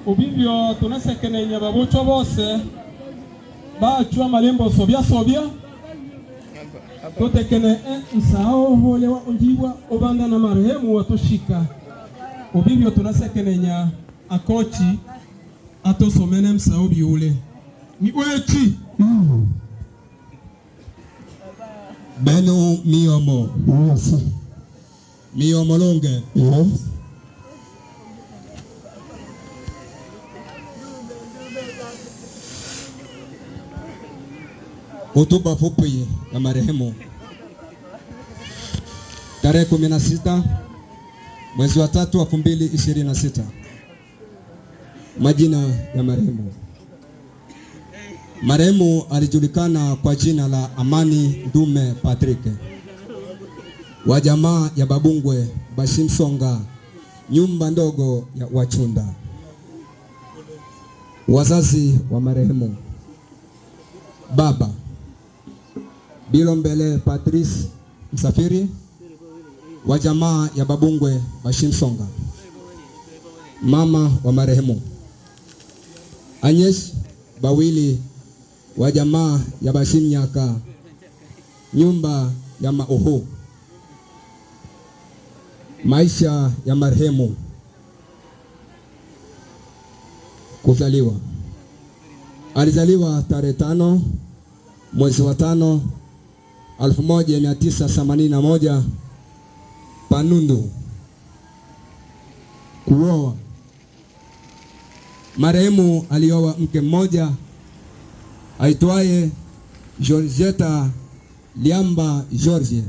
Ubivyo tunasekenenya babucho bose bachwa malembo sobya totekene nsao hole wa unjibwa obanda na marehemu watoshika. Ubivyo tunasekenenya akochi atosomene msao biule ni wechi Beno miyomo. Yes. Miyomo longe. Yes. Hotuba fupi ya marehemu. Tarehe 16 mwezi wa 3 2026. Majina ya marehemu. Marehemu alijulikana kwa jina la Amani Ndume Patrick, wa jamaa ya Babungwe Bashimsonga, nyumba ndogo ya Wachunda. Wazazi wa marehemu: baba Bilombele Patrice Msafiri, wa jamaa ya Babungwe Bashimsonga. Mama wa marehemu: Agnes Bawili, wa jamaa ya Bashimnyaka, nyumba ya Maoho. Maisha ya marehemu. Kuzaliwa: alizaliwa tarehe 5 mwezi wa 5 1981 Panundu. Kuoa: marehemu alioa mke mmoja aitwaye Georgeta Liamba George,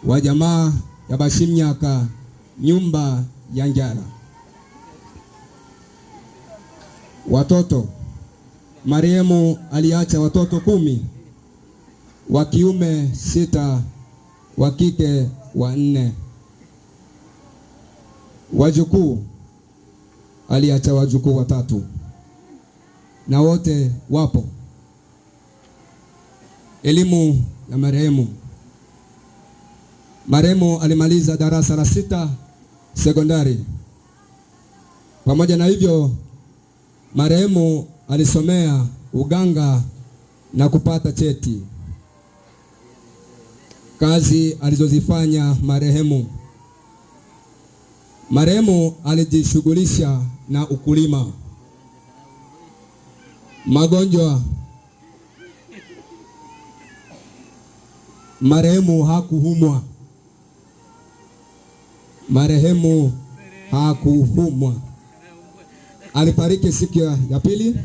wa jamaa ya Bashimnyaka, nyumba ya Njala. Watoto: marehemu aliacha watoto 10, wa kiume 6, wa kike 4. Wajukuu: aliacha wajukuu 3 na wote wapo. Elimu ya marehemu. Marehemu alimaliza darasa la 6 sekondari. Pamoja na hivyo, marehemu alisomea uganga na kupata cheti. Kazi alizozifanya marehemu: marehemu alijishughulisha na ukulima. Magonjwa: marehemu hakuhumwa. Marehemu hakuhumwa. Alifariki siku ya pili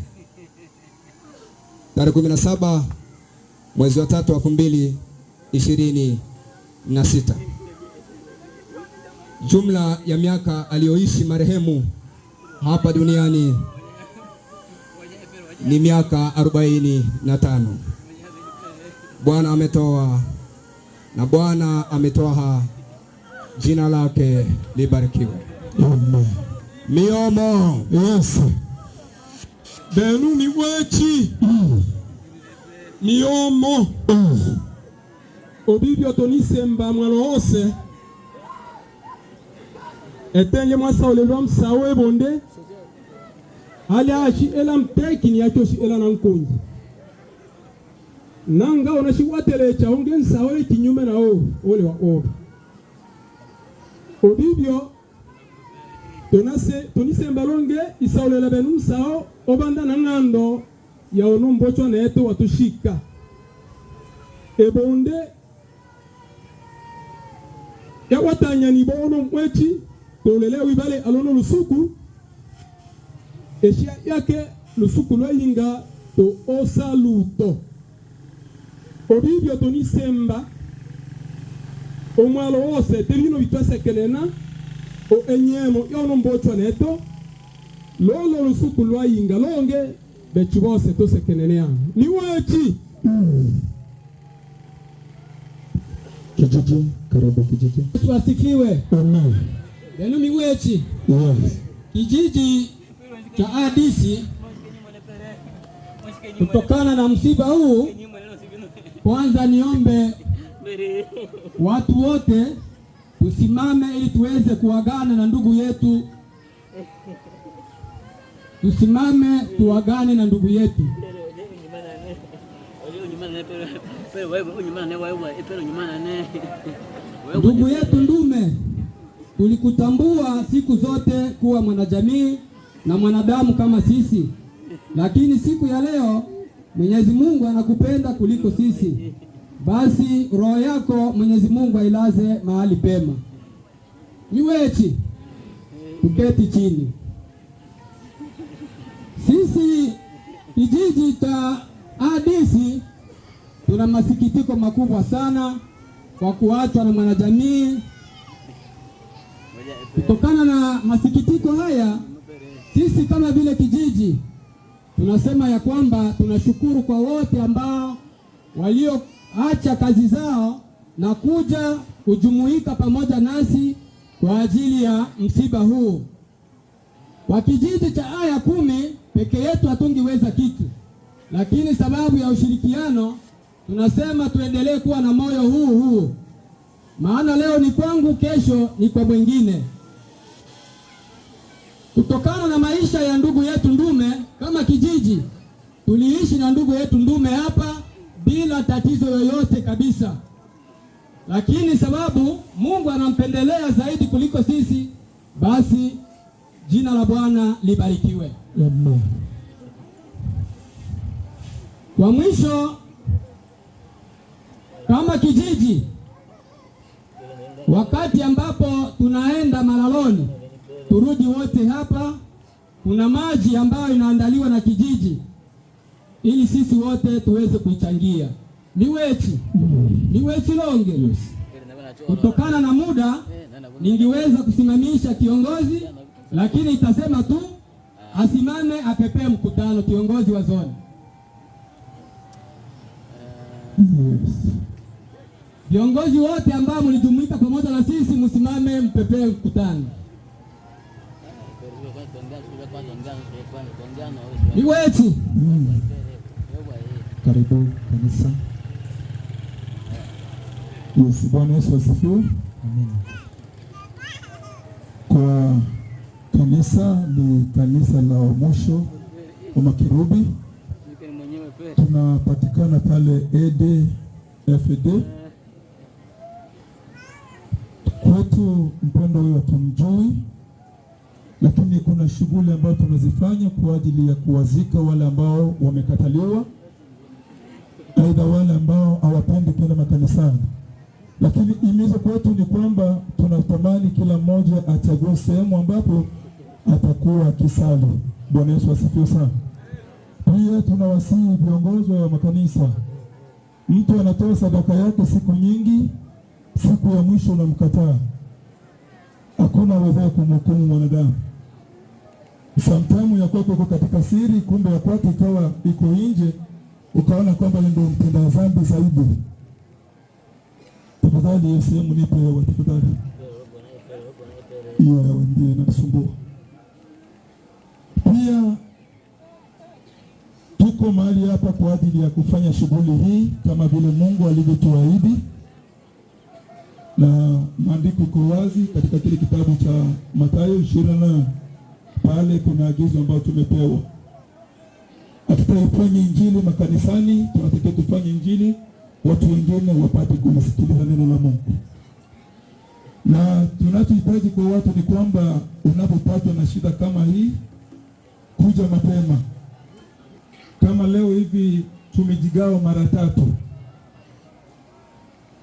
tarehe 17 mwezi wa 3 2026. Jumla ya miaka aliyoishi marehemu hapa duniani ni miaka 45. Bwana ametoa na Bwana ametoa, jina lake libarikiwe. Amen. Miyomo. Yes. benu ni wechi miyomo Obibyo tonisemba mwalo hose etenge mwasa olelwa msawe bonde hali achi ela mteki ni achoshi ela nankunji nanga onashi watelecha onge nsawe kinyume na ole wa obi. Obibyo tonisemba longe isaolela benu msao obanda na ngando ya onombocho neto watushika ebonde ya watanya ni bono mwechi tolele wibale alono lusuku eshia yake lusuku lwayinga to osaluto. Obibyo tonisemba omwalo wose telino bitwase kelena o enyemo yono mbochwa neto lolo lusuku lwayinga longe bechi bose tosekenenea ni wechi Kijiji, karibu kijiji. Yesu asifiwe. Amen. Benu ni wechi. Yes. Kijiji cha Adisi, kutokana na msiba huu, kwanza niombe watu wote tusimame ili tuweze kuagana na ndugu yetu tusimame tuwagane na ndugu yetu. Ndugu yetu Ndume, tulikutambua siku zote kuwa mwanajamii na mwanadamu kama sisi, lakini siku ya leo Mwenyezi Mungu anakupenda kuliko sisi. Basi roho yako Mwenyezi Mungu ailaze mahali pema. Niwechi, tuketi chini. Sisi kijiji cha Adisi tuna masikitiko makubwa sana kwa kuachwa na mwanajamii. Kutokana na masikitiko haya, sisi kama vile kijiji tunasema ya kwamba tunashukuru kwa wote ambao walioacha kazi zao na kuja kujumuika pamoja nasi kwa ajili ya msiba huu. Kwa kijiji cha Aya 10 peke yetu hatungiweza kitu, lakini sababu ya ushirikiano tunasema tuendelee kuwa na moyo huu, maana leo ni kwangu, kesho ni kwa mwingine. Kutokana na maisha ya ndugu yetu Ndume, kama kijiji tuliishi na ndugu yetu Ndume hapa bila tatizo yoyote kabisa, lakini sababu Mungu anampendelea zaidi kuliko sisi, basi jina la Bwana libarikiwe. Amen. Kwa mwisho, kama kijiji, wakati ambapo tunaenda malaloni, turudi wote hapa. Kuna maji ambayo inaandaliwa na kijiji ili sisi wote tuweze kuichangia. Niwechi longe. Yes. Kutokana na muda ningeweza kusimamisha kiongozi, lakini itasema tu asimame apepee mkutano, kiongozi wa zone. Yes. Viongozi wote ambao mlijumuika pamoja na sisi msimame mpepee mkutano. Niwechi. Karibu kanisa. Yes, Bwana Yesu asifiwe. Amen. Kwa kanisa ni kanisa la Omosho wa Makirubi. Tunapatikana pale EDFD. Kwetu mpendo huyo tumjui, lakini kuna shughuli ambayo tunazifanya kwa ajili ya kuwazika wale ambao wamekataliwa, aidha wale ambao hawapendi kwenda makanisani. Lakini imizo kwetu ni kwamba tunatamani kila mmoja achague sehemu ambapo atakuwa akisali. Bwana Yesu asifiwe sana. Pia tunawasihi viongozi wa makanisa, mtu anatoa sadaka yake siku nyingi, siku ya mwisho unamkataa. Hakuna wewe kumhukumu mwanadamu. Sometimes ya kwako iko katika siri, kumbe ya kwako ikawa iko nje, ukaona kwamba ndio mtenda dhambi zaidi. Tafadhali hiyo sehemu nipe wewe, tafadhali. Hiyo ndiyo inasumbua. Pia tuko mahali hapa kwa ajili ya kufanya shughuli hii kama vile Mungu alivyotuahidi, na maandiko iko wazi katika kile kitabu cha Mathayo 28. Pale kuna agizo ambalo tumepewa, hatutafanya injili makanisani, tunatakiwa tufanye injili watu wengine wapate kusikiliza neno la Mungu. Na tunachohitaji kwa watu ni kwamba unapopatwa na shida kama hii, kuja mapema. Kama leo hivi tumejigawa mara 3.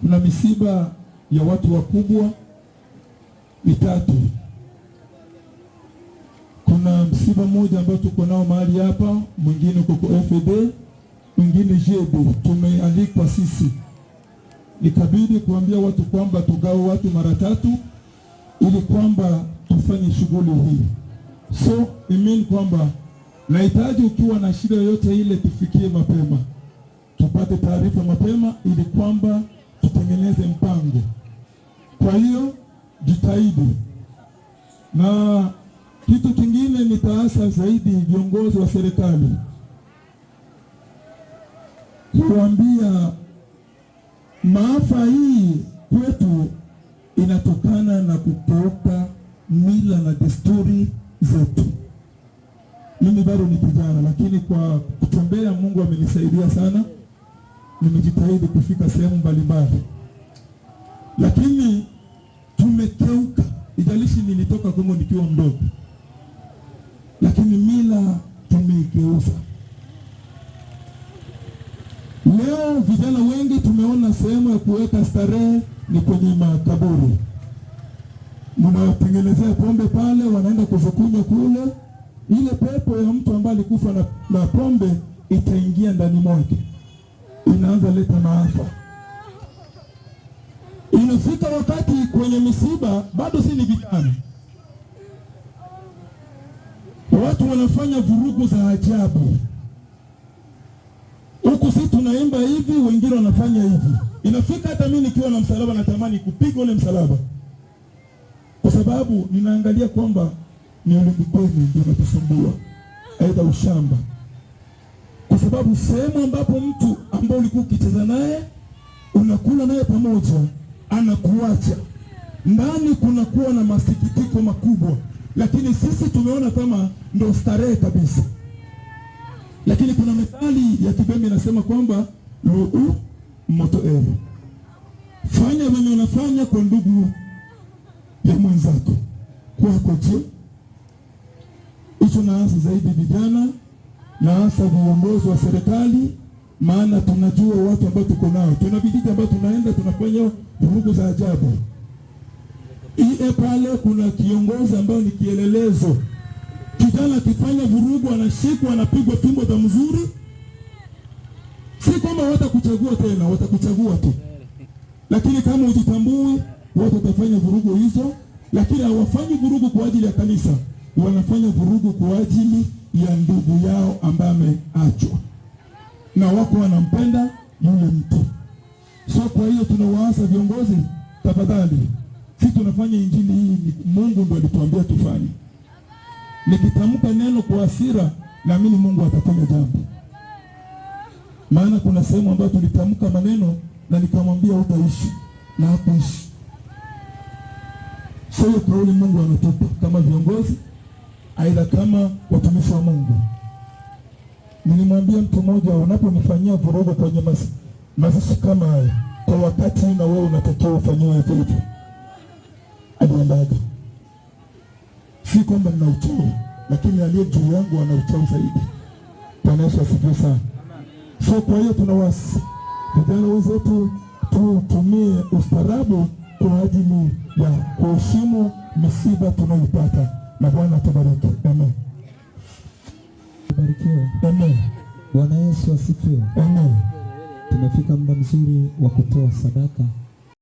Kuna misiba ya watu wakubwa 3. Kuna msiba mmoja ambao tuko nao mahali hapa, mwingine uko kwa FD, mwingine JB. Tumealikwa sisi, nikabidi kuambia watu kwamba tugawe watu mara 3 ili kwamba tufanye shughuli hii. So imean kwamba nahitaji ukiwa na shida yoyote ile tufikie mapema, tupate taarifa mapema ili kwamba tutengeneze mpango. Kwa hiyo jitahidi. Na kitu kingine nitaasa zaidi viongozi wa serikali kuambia maafa hii kwetu inatokana na kutoka mila na desturi zetu. Mimi bado ni kijana, lakini kwa kutembea Mungu amenisaidia sana. Nimejitahidi kufika sehemu mbalimbali, lakini tumekeuka. Ijalishi nilitoka humo nikiwa mdogo, lakini mila tumeigeuza. Leo vijana wengi tumeona sehemu ya kuweka starehe ni kwenye makaburi. Mnawatengenezea pombe pale, wanaenda kuzukunywa kule. Ile pepo ya mtu ambaye alikufa na pombe itaingia ndani mwake, inaanza leta maafa. Inafika wakati kwenye misiba, bado si ni vijana, watu wanafanya vurugu za ajabu. Huku si tunaimba hivi, wengine wanafanya hivi. Inafika hata mimi nikiwa na msalaba natamani kupiga ule msalaba, kwa sababu ninaangalia kwamba ni ulimwengu ndio unatusumbua, aidha ushamba. Kwa sababu sehemu ambapo mtu ambaye ulikuwa ukicheza naye, unakula naye pamoja, anakuacha, ndani kunakuwa na masikitiko makubwa. Lakini sisi tumeona kama ndo starehe kabisa. Lakini kuna methali ya Kibembe inasema kwamba luu moto ere, fanya venye unafanya kwa ndugu ya mwenzako, kwako je? Hicho naasa zaidi vijana, naasa viongozi wa serikali, maana tunajua watu ambao tuko nao. Tuna vijiji ambao tunaenda tunafanya vurugu za ajabu. Pale kuna kiongozi ambao ni kielelezo. Kijana akifanya vurugu anashikwa, anapigwa fimbo za mzuri. Si kwamba watakuchagua tena, watakuchagua tu. Lakini kama ujitambui, watu watafanya vurugu hizo, lakini hawafanyi vurugu kwa ajili ya kanisa. Wanafanya vurugu kwa ajili ya ndugu yao ambaye ameachwa, na wako wanampenda yule mtu. So kwa hiyo tunawaasa viongozi, tafadhali, sisi tunafanya injili hii, Mungu ndiye alituambia tufanye. Nikitamka neno kwa hasira, naamini Mungu atafanya jambo. Maana kuna sehemu ambayo tulitamka maneno na nikamwambia utaishi, na hakuishi. Sio kauli Mungu anatupa kama viongozi, aidha kama watumishi wa Mungu. Nilimwambia mtu mmoja, unaponifanyia vurugu kwenye mazishi kama haya, kwa wakati na wewe unatakiwa ufanyiwe hivyo. Aliendaga. Si kwamba nina uchawi, lakini aliye juu yangu ana uchawi zaidi. Bwana Yesu asifiwe sana. So kwa hiyo tunawasi vijana wenzetu tutumie ustaarabu kwa ajili ya kuheshimu misiba tunayopata, na Bwana tubariki. Amen. Barikiwe. Amen. Bwana Yesu asifiwe. Amen. Tumefika muda mzuri wa kutoa sadaka.